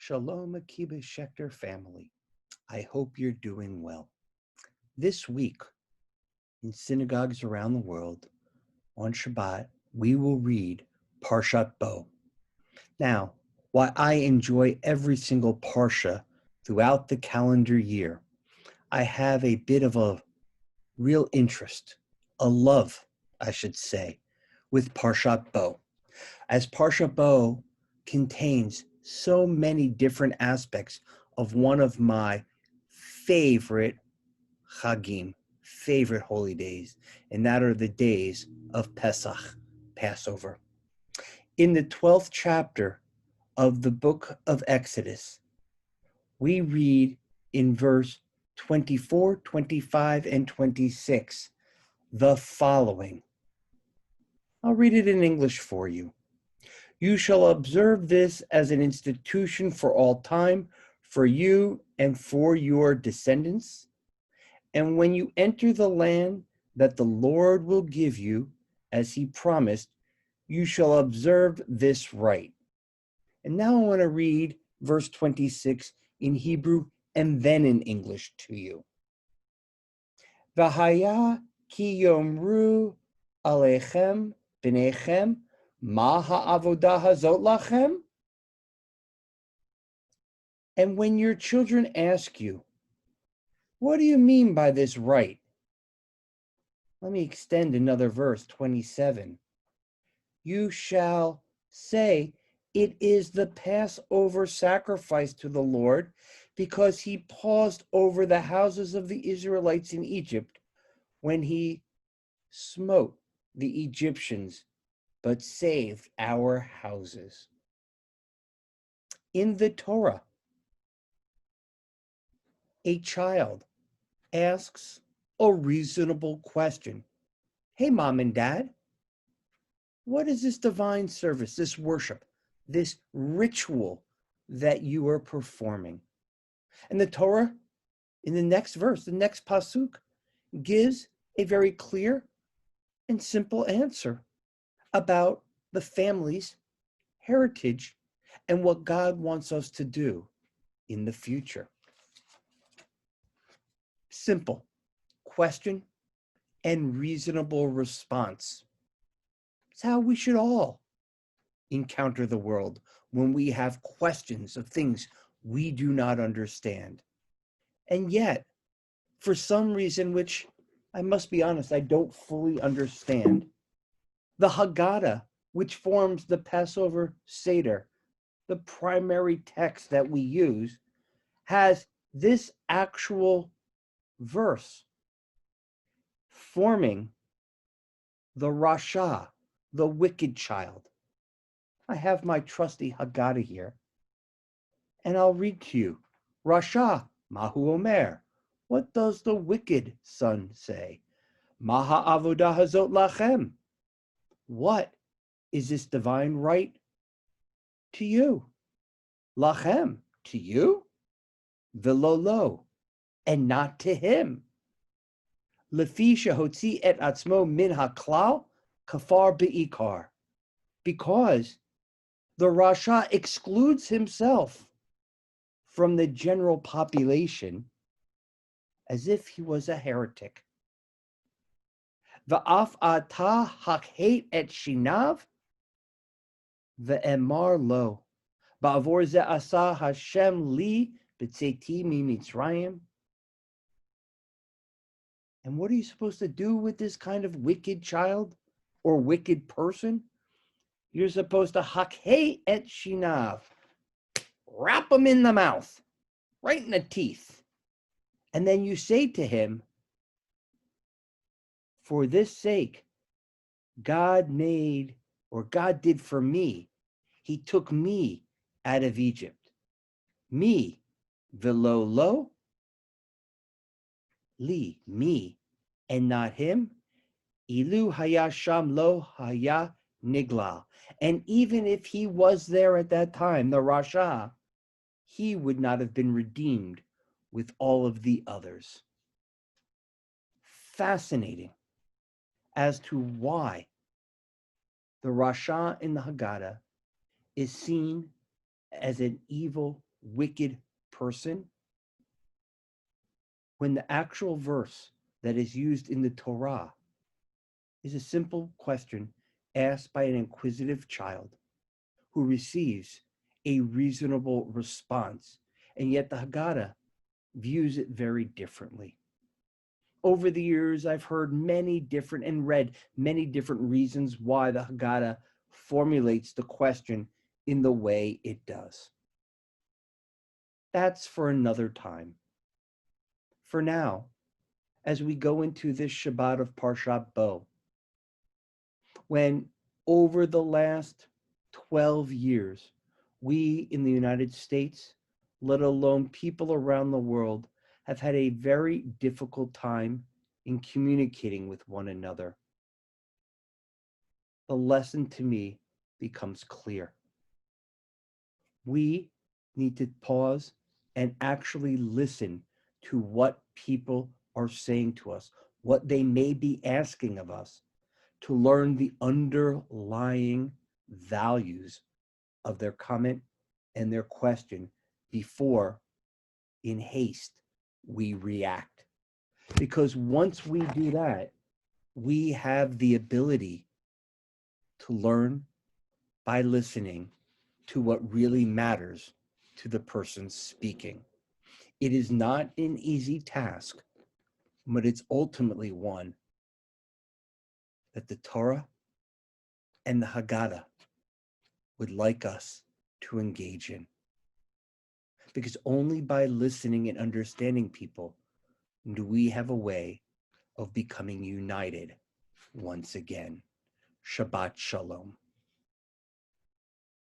Shalom, Akiba Schechter family. I hope you're doing well. This week, in synagogues around the world, on Shabbat, we will read Parshat Bo. Now, while I enjoy every single Parsha throughout the calendar year, I have a bit of a real interest, a love, I should say, with Parshat Bo. As Parshat Bo contains so many different aspects of one of my favorite Chagim, favorite holy days, and that are the days of Pesach, Passover. In the 12th chapter of the book of Exodus, we read in verse 24, 25, and 26 the following. I'll read it in English for you. You shall observe this as an institution for all time, for you and for your descendants. And when you enter the land that the Lord will give you, as he promised, you shall observe this rite. And now I want to read verse 26 in Hebrew and then in English to you. V'haya ki yomru alechem b'nechem ma ha'avodah hazot lachem? And when your children ask you, what do you mean by this rite? Let me extend another verse, 27. You shall say, it is the Passover sacrifice to the Lord, because he paused over the houses of the Israelites in Egypt when he smote the Egyptians, but saved our houses. In the Torah, a child asks a reasonable question. Hey, mom and dad, what is this divine service, this worship, this ritual that you are performing? And the Torah, in the next verse, the next pasuk, gives a very clear and simple answer about the family's heritage and what God wants us to do in the future. Simple question and reasonable response. It's how we should all encounter the world when we have questions of things we do not understand. And yet, for some reason, which I must be honest, I don't fully understand, the Haggadah, which forms the Passover Seder, the primary text that we use, has this actual verse forming the Rasha, the wicked child. I have my trusty Haggadah here, and I'll read to you. Rasha, Mahu Omer. What does the wicked son say? Maha avodah hazot lachem. What is this divine right to you? Lachem, to you? Vilolo, and not to him. Lefi shehotzi et atzmo min haklal kafar beikar. Because the Rasha excludes himself from the general population as if he was a heretic. Va'af ata hakhet et shinav ve'emar lo. Ba'avor ze asa Hashem li b'tzeti mi Mitzrayim. And what are you supposed to do with this kind of wicked child or wicked person? You're supposed to hakhet et shinav. Wrap him in the mouth, right in the teeth. And then you say to him, for this sake, God made, or God did for me. He took me out of Egypt. Me, velo lo, li, me, and not him. Ilu haya sham lo haya niglal. And even if he was there at that time, the Rasha, he would not have been redeemed with all of the others. Fascinating as to why the Rasha in the Haggadah is seen as an evil, wicked person, when the actual verse that is used in the Torah is a simple question asked by an inquisitive child who receives a reasonable response, and yet the Haggadah views it very differently. Over the years, I've heard many different and read many different reasons why the Haggadah formulates the question in the way it does. That's for another time. For now, as we go into this Shabbat of Parshat Bo, when over the last 12 years, we in the United States, let alone people around the world, have had a very difficult time in communicating with one another. The lesson to me becomes clear. We need to pause and actually listen to what people are saying to us, what they may be asking of us, to learn the underlying values of their comment and their question before, in haste, we react. Because once we do that, we have the ability to learn by listening to what really matters to the person speaking. It is not an easy task, but it's ultimately one that the Torah and the Haggadah would like us to engage in. Because only by listening and understanding people do we have a way of becoming united once again. Shabbat Shalom.